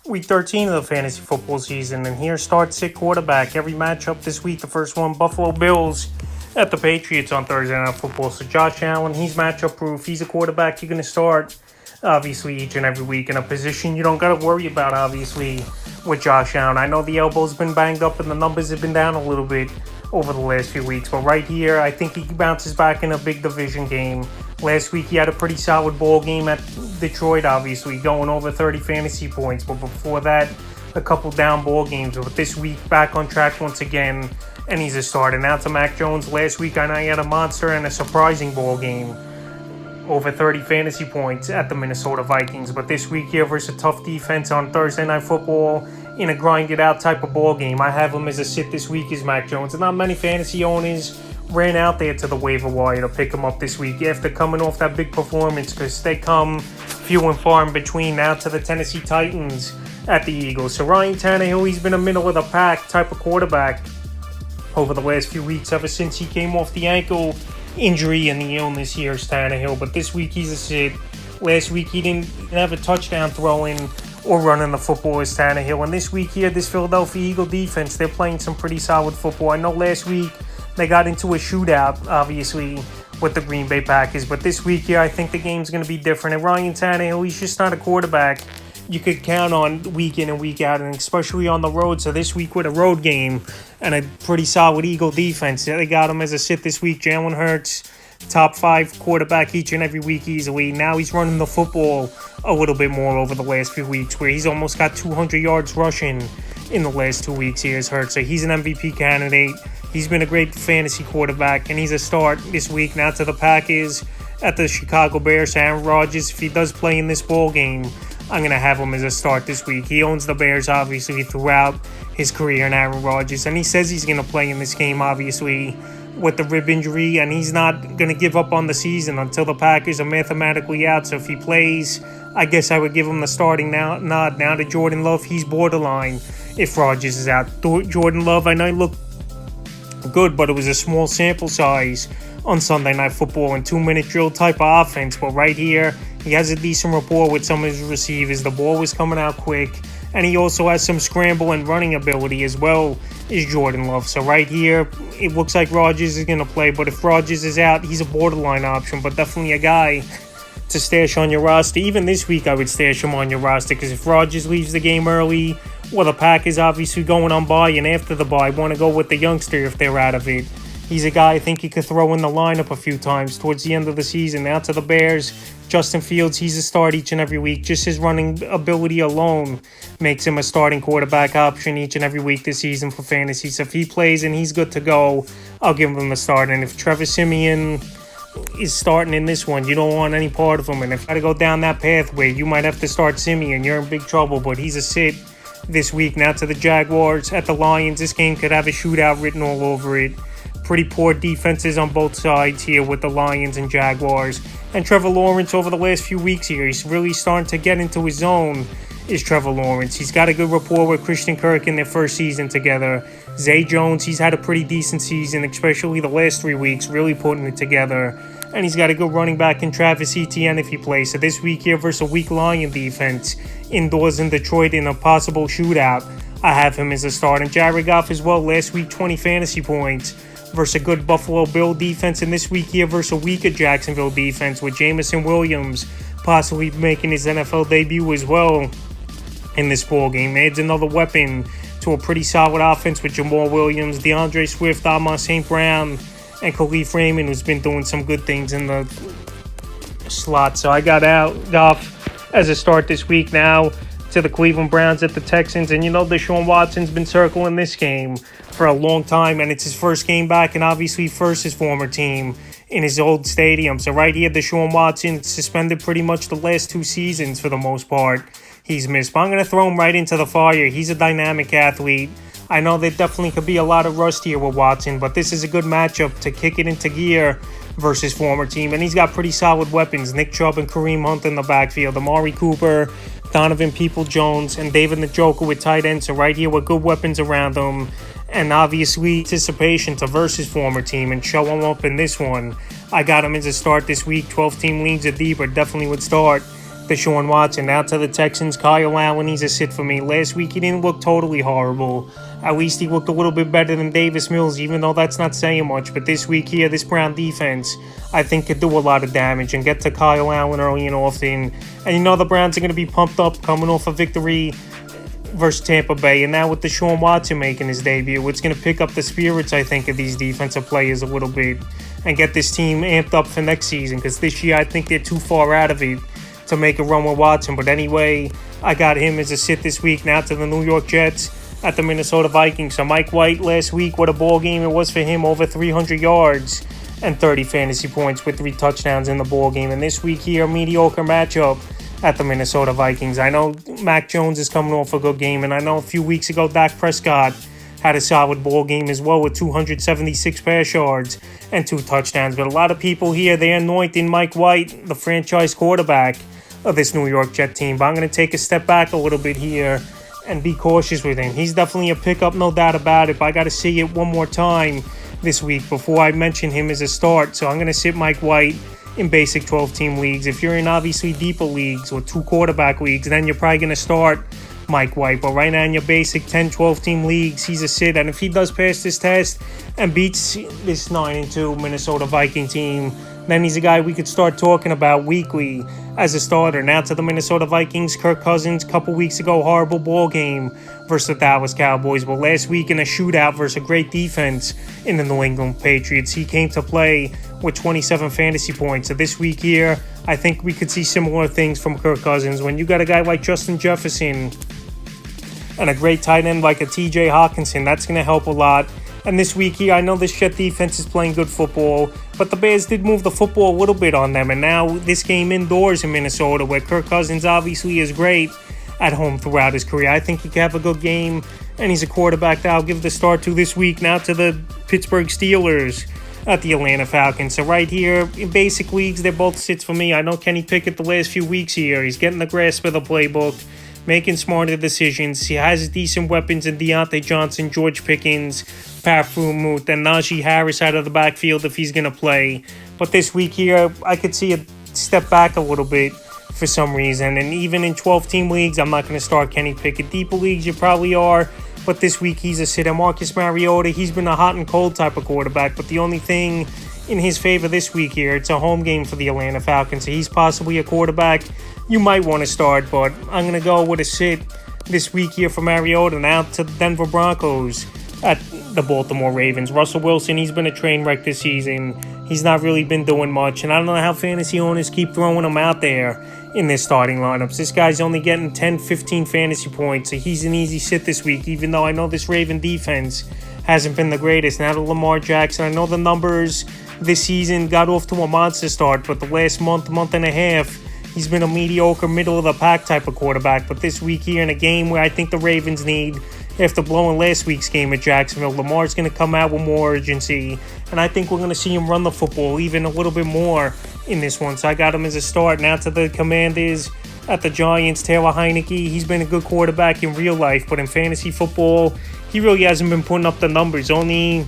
Week 13 of the fantasy football season, and here starts at quarterback. Every matchup this week, the first one, Buffalo Bills at the Patriots on Thursday Night Football. So Josh Allen, he's matchup proof. He's a quarterback you're going to start, obviously, each and every week in a position you don't got to worry about, obviously, with Josh Allen. I know the elbow's been banged up and the numbers have been down a little bit over the last few weeks, but right here, I think he bounces back in a big division game. Last week, he had a pretty solid ball game at Detroit, obviously, going over 30 fantasy points. But before that, a couple down ball games. But this week, back on track once again, and he's a starter. Now to Mac Jones. Last week, I know he had a monster and a surprising ball game. Over 30 fantasy points at the Minnesota Vikings. But this week here versus a tough defense on Thursday Night Football in a grind-it-out type of ball game. I have him as a sit this week as Mac Jones. And not many fantasy owners ran out there to the waiver wire to pick him up this week after coming off that big performance, because they come few and far in between now to the Tennessee Titans at the Eagles. So Ryan Tannehill, he's been a middle of the pack type of quarterback over the last few weeks ever since he came off the ankle injury and the illness here is Tannehill. But this week he's a sit. Last week he didn't have a touchdown throwing or running the football as Tannehill. And this week here, this Philadelphia Eagle defense, they're playing some pretty solid football. I know last week they got into a shootout, obviously, with the Green Bay Packers. But this week here, I think the game's going to be different. And Ryan Tannehill, he's just not a quarterback you could count on week in and week out, and especially on the road. So this week with a road game and a pretty solid Eagle defense, they got him as a sit this week. Jalen Hurts, top 5 quarterback each and every week easily. Now he's running the football a little bit more over the last few weeks, where he's almost got 200 yards rushing in the last 2 weeks. He has Hurts. So he's an MVP candidate. He's been a great fantasy quarterback, and he's a start this week. Now to the Packers at the Chicago Bears. Aaron Rodgers, if he does play in this ball game, I'm going to have him as a start this week. He owns the Bears, obviously, throughout his career, and Aaron Rodgers. And he says he's going to play in this game, obviously, with the rib injury, and he's not going to give up on the season until the Packers are mathematically out. So if he plays, I guess I would give him the starting nod. Now to Jordan Love, he's borderline if Rodgers is out. Jordan Love, I know he looked good, but it was a small sample size on Sunday Night Football and 2-minute drill type of offense. But right here, he has a decent rapport with some of his receivers. The ball was coming out quick, and he also has some scramble and running ability as well as Jordan Love. So right here, it looks like Rodgers is going to play, but if Rodgers is out, he's a borderline option, but definitely a guy to stash on your roster. Even this week, I would stash him on your roster, because if Rodgers leaves the game early, well, the Packers obviously going on bye, and after the bye, want to go with the youngster if they're out of it. He's a guy I think he could throw in the lineup a few times towards the end of the season. Now to the Bears, Justin Fields, he's a start each and every week. Just his running ability alone makes him a starting quarterback option each and every week this season for fantasy. So if he plays and he's good to go, I'll give him a start. And if Trevor Siemian is starting in this one, you don't want any part of him. And if I got to go down that pathway, you might have to start Siemian. You're in big trouble, but he's a sit this week. Now to the Jaguars at the Lions. This game could have a shootout written all over it. Pretty poor defenses on both sides here with the Lions and Jaguars. And Trevor Lawrence over the last few weeks here, he's really starting to get into his zone, is Trevor Lawrence. He's got a good rapport with Christian Kirk in their first season together. Zay Jones, he's had a pretty decent season, especially the last 3 weeks, really putting it together. And he's got a good running back in Travis Etienne if he plays. So this week here versus a weak Lion defense indoors in Detroit in a possible shootout, I have him as a start. And Jared Goff as well, last week 20 fantasy points versus a good Buffalo Bill defense, and this week here versus a weaker Jacksonville defense with Jameson Williams possibly making his NFL debut as well in this ball game. Adds another weapon to a pretty solid offense with Jamal Williams, DeAndre Swift, Amon St. Brown, and Khalif Raymond, who's been doing some good things in the slot. So I got Goff as a start this week. Now to the Cleveland Browns at the Texans, and Deshaun Watson's been circling this game for a long time, and it's his first game back, and obviously first his former team in his old stadium. So right here, Deshaun Watson suspended pretty much the last 2 seasons for the most part. He's missed, but I'm going to throw him right into the fire. He's a dynamic athlete. I know there definitely could be a lot of rust here with Watson, but this is a good matchup to kick it into gear versus former team, and he's got pretty solid weapons. Nick Chubb and Kareem Hunt in the backfield, Amari Cooper, Donovan People-Jones, and David Njoku with tight ends. So right here with good weapons around them, and obviously anticipation to versus former team and show him up in this one. I got him as a start this week. 12-team leagues are deep, but definitely would start Deshaun Watson. Now to the Texans, Kyle Allen, he's a sit for me. Last week he didn't look totally horrible. At least he looked a little bit better than Davis Mills, even though that's not saying much. But this week here, this Brown defense, I think could do a lot of damage and get to Kyle Allen early and often. And the Browns are going to be pumped up coming off a victory versus Tampa Bay. And now with Deshaun Watson making his debut, it's going to pick up the spirits, I think, of these defensive players a little bit and get this team amped up for next season. Because this year, I think they're too far out of it to make a run with Watson. But anyway, I got him as a sit this week. Now to the New York Jets at the Minnesota Vikings. So Mike White last week, what a ball game it was for him. Over 300 yards and 30 fantasy points with 3 touchdowns in the ball game. And this week here, a mediocre matchup at the Minnesota Vikings. I know Mac Jones is coming off a good game, and I know a few weeks ago Dak Prescott had a solid ball game as well with 276 pass yards and 2 touchdowns. But a lot of people here, they're anointing Mike White, the franchise quarterback of this New York Jet team. But I'm going to take a step back a little bit here and be cautious with him. He's definitely a pickup, no doubt about it, but I got to see it one more time this week before I mention him as a start. So I'm going to sit Mike White in basic 12-team leagues. If you're in obviously deeper leagues or 2 quarterback leagues, then you're probably going to start Mike White. But right now in your basic 10, 12-team leagues, he's a sit. And if he does pass this test and beats this 9-2 Minnesota Viking team, then he's a guy we could start talking about weekly as a starter. Now to the Minnesota Vikings, Kirk Cousins, a couple weeks ago, horrible ball game versus the Dallas Cowboys. But last week in a shootout versus a great defense in the New England Patriots, he came to play with 27 fantasy points. So this week here, I think we could see similar things from Kirk Cousins. When you got a guy like Justin Jefferson and a great tight end like a TJ Hawkinson, that's going to help a lot. And this week here, I know this Jet defense is playing good football, but the Bears did move the football a little bit on them. And now this game indoors in Minnesota, where Kirk Cousins obviously is great at home throughout his career, I think he could have a good game, and he's a quarterback that I'll give the start to this week. Now to the Pittsburgh Steelers at the Atlanta Falcons. So right here, in basic leagues, they're both sits for me. I know Kenny Pickett the last few weeks here, he's getting the grasp of the playbook, making smarter decisions. He has decent weapons in Deontay Johnson, George Pickens, Pat Freiermuth, and Najee Harris out of the backfield if he's going to play. But this week here, I could see a step back a little bit for some reason. And even in 12-team leagues, I'm not going to start Kenny Pickett. Deeper leagues, you probably are. But this week, he's a sit. And Marcus Mariota, he's been a hot and cold type of quarterback. But the only thing in his favor this week here, it's a home game for the Atlanta Falcons. So he's possibly a quarterback you might want to start. But I'm going to go with a sit this week here for Mariota. Now to the Denver Broncos at the Baltimore Ravens. Russell Wilson, he's been a train wreck this season. He's not really been doing much. And I don't know how fantasy owners keep throwing him out there in their starting lineups. This guy's only getting 10, 15 fantasy points. So he's an easy sit this week, even though I know this Raven defense hasn't been the greatest. Now to Lamar Jackson. I know the numbers this season got off to a monster start, but the last month and a half, he's been a mediocre, middle-of-the-pack type of quarterback. But this week here in a game where I think the Ravens need, after blowing last week's game at Jacksonville, Lamar's going to come out with more urgency. And I think we're going to see him run the football even a little bit more in this one. So I got him as a start. Now to the Commanders at the Giants, Taylor Heineke. He's been a good quarterback in real life, but in fantasy football, he really hasn't been putting up the numbers. Only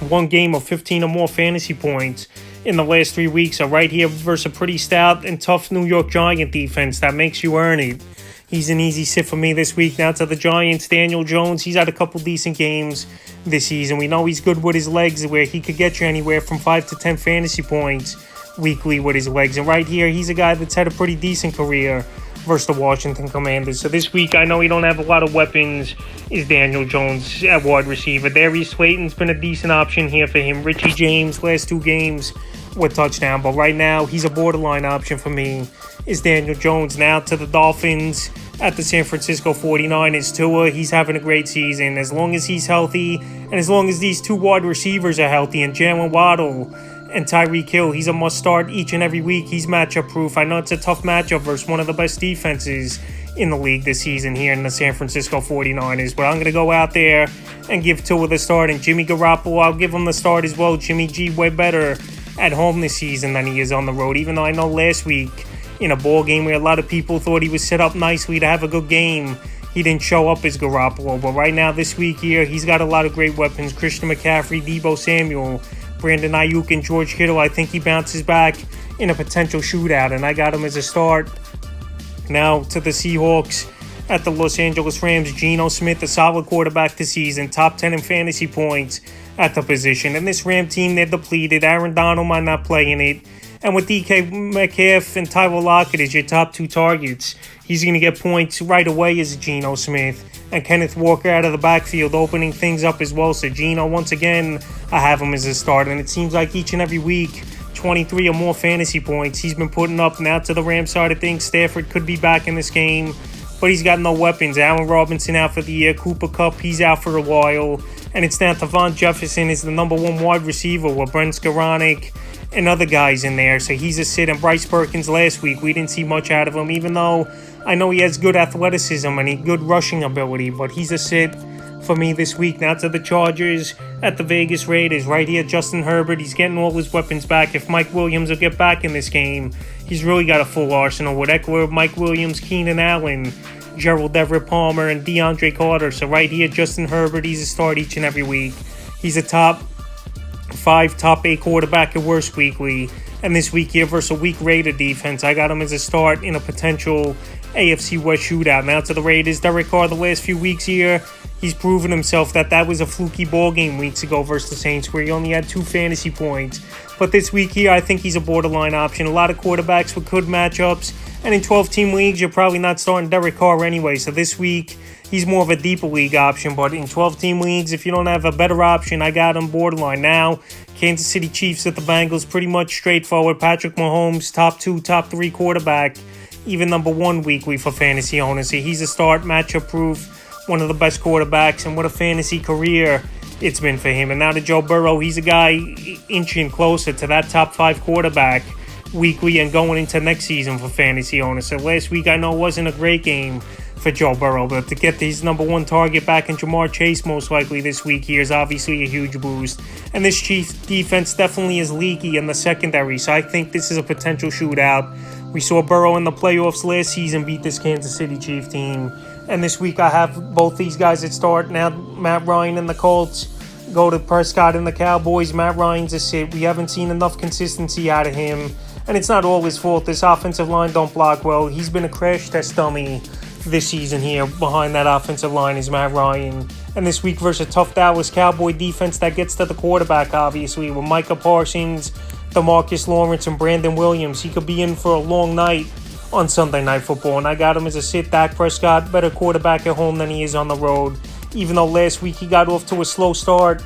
one game of 15 or more fantasy points in the last 3 weeks. So right here versus a pretty stout and tough New York Giant defense that makes you earn it. He's an easy sit for me this week. Now to the Giants, Daniel Jones. He's had a couple decent games this season. We know he's good with his legs, where he could get you anywhere from 5 to 10 fantasy points weekly with his legs. And right here, he's a guy that's had a pretty decent career versus the Washington Commanders. So this week, I know he don't have a lot of weapons, is Daniel Jones at wide receiver. Darius Slayton's been a decent option here for him. Richie James, last 2 games with touchdown. But right now, he's a borderline option for me, is Daniel Jones. Now to the Dolphins at the San Francisco 49ers. Tua, he's having a great season. As long as he's healthy, and as long as these 2 wide receivers are healthy, and Jalen Waddle and Tyreek Hill, he's a must-start each and every week. He's matchup-proof. I know it's a tough matchup versus one of the best defenses in the league this season here in the San Francisco 49ers. But I'm going to go out there and give Tua the start. And Jimmy Garoppolo, I'll give him the start as well. Jimmy G way better at home this season than he is on the road, even though I know last week in a ball game where a lot of people thought he was set up nicely to have a good game, he didn't show up as Garoppolo. But right now, this week here, he's got a lot of great weapons. Christian McCaffrey, Deebo Samuel, Brandon Ayuk, and George Kittle. I think he bounces back in a potential shootout, and I got him as a start Now to the Seahawks. At the Los Angeles Rams, Geno Smith, a solid quarterback this season, top 10 in fantasy points at the position. And this Ram team, they're depleted. Aaron Donald might not play in it. And with DK Metcalf and Tyler Lockett as your top two targets, he's going to get points right away as Geno Smith. And Kenneth Walker out of the backfield opening things up as well. So Geno, once again, I have him as a start. And it seems like each and every week, 23 or more fantasy points he's been putting up. Now to the Rams side of things, Stafford could be back in this game, but he's got no weapons. Allen Robinson out for the year. Cooper Kupp, he's out for a while. And it's down to Van Jefferson is the number one wide receiver with Brent Skowronek and other guys in there. So he's a sit. And Bryce Perkins last week, we didn't see much out of him, even though I know he has good athleticism and good rushing ability, but he's a sit for me this week. Now to the Chargers at the Vegas Raiders. Right here, Justin Herbert. He's getting all his weapons back. If Mike Williams will get back in this game, he's really got a full arsenal with Eckler, Mike Williams, Keenan Allen, Gerald Everett Palmer, and DeAndre Carter. So right here, Justin Herbert, he's a start each and every week. He's a top 5, top 8 quarterback at worst weekly. And this week here versus a weak Raider defense, I got him as a start in a potential AFC West shootout. Now to the Raiders, Derek Carr the last few weeks here, he's proven himself that was a fluky ball game weeks ago versus the Saints where he only had 2 fantasy points. But this week here, I think he's a borderline option. A lot of quarterbacks with good matchups. And in 12-team leagues, you're probably not starting Derek Carr anyway. So this week, he's more of a deeper league option. But in 12-team leagues, if you don't have a better option, I got him borderline. Now, Kansas City Chiefs at the Bengals, pretty much straightforward. Patrick Mahomes, top 2, top 3 quarterback. Even number 1 weekly for fantasy owners. So he's a start, matchup proof, one of the best quarterbacks. And what a fantasy career it's been for him. And now to Joe Burrow, he's a guy inching closer to that top 5 quarterback weekly and going into next season for fantasy owners. So last week I know wasn't a great game for Joe Burrow, but to get his number 1 target back in Jamar Chase most likely this week here is obviously a huge boost. And this Chiefs defense definitely is leaky in the secondary, so I think this is a potential shootout. We saw Burrow in the playoffs last season beat this Kansas City Chiefs team. And this week I have both these guys at start. Now Matt Ryan and the Colts go to Prescott and the Cowboys. Matt Ryan's a sit. We haven't seen enough consistency out of him. And it's not all his fault. This offensive line don't block well. He's been a crash test dummy this season here. Behind that offensive line is Matt Ryan. And this week versus a tough Dallas Cowboy defense that gets to the quarterback, obviously, with Micah Parsons, DeMarcus Lawrence, and Brandon Williams. He could be in for a long night on Sunday Night Football. And I got him as a sit. Dak Prescott, better quarterback at home than he is on the road. Even though last week he got off to a slow start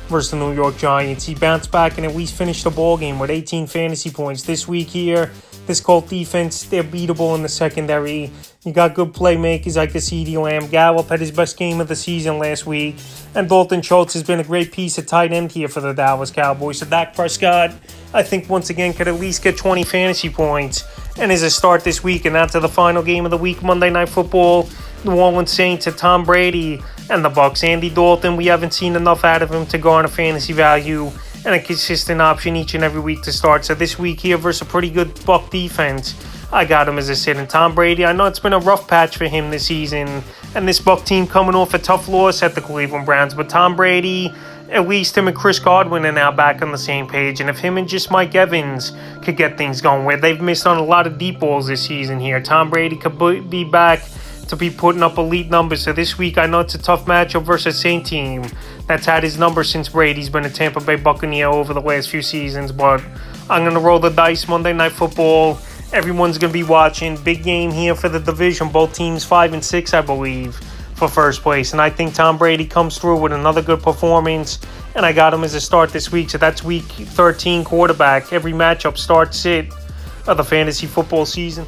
versus the New York Giants, he bounced back and at least finished the ball game with 18 fantasy points. This week here, this Colt defense, they're beatable in the secondary. You got good playmakers like CeeDee Lamb. Gallup had his best game of the season last week. And Dalton Schultz has been a great piece of tight end here for the Dallas Cowboys. So Dak Prescott, I think once again could at least get 20 fantasy points and is a start this week. And now to the final game of the week, Monday Night Football. New Orleans Saints at Tom Brady and the Bucs. Andy Dalton, we haven't seen enough out of him to garner fantasy value and a consistent option each and every week to start. So this week here versus a pretty good Buck defense, I got him as a sit. And Tom Brady, I know it's been a rough patch for him this season, and this Buck team coming off a tough loss at the Cleveland Browns. But Tom Brady, at least him and Chris Godwin are now back on the same page. And if him and just Mike Evans could get things going, where they've missed on a lot of deep balls this season here, Tom Brady could be back to be putting up elite numbers. So this week, I know it's a tough matchup versus a Saint team that's had his number since Brady's been a Tampa Bay Buccaneer over the last few seasons. But I'm going to roll the dice. Monday Night Football, everyone's going to be watching. Big game here for the division. Both teams 5 and 6, I believe, for first place. And I think Tom Brady comes through with another good performance. And I got him as a start this week. So that's week 13 quarterback. Every matchup start sit of the fantasy football season.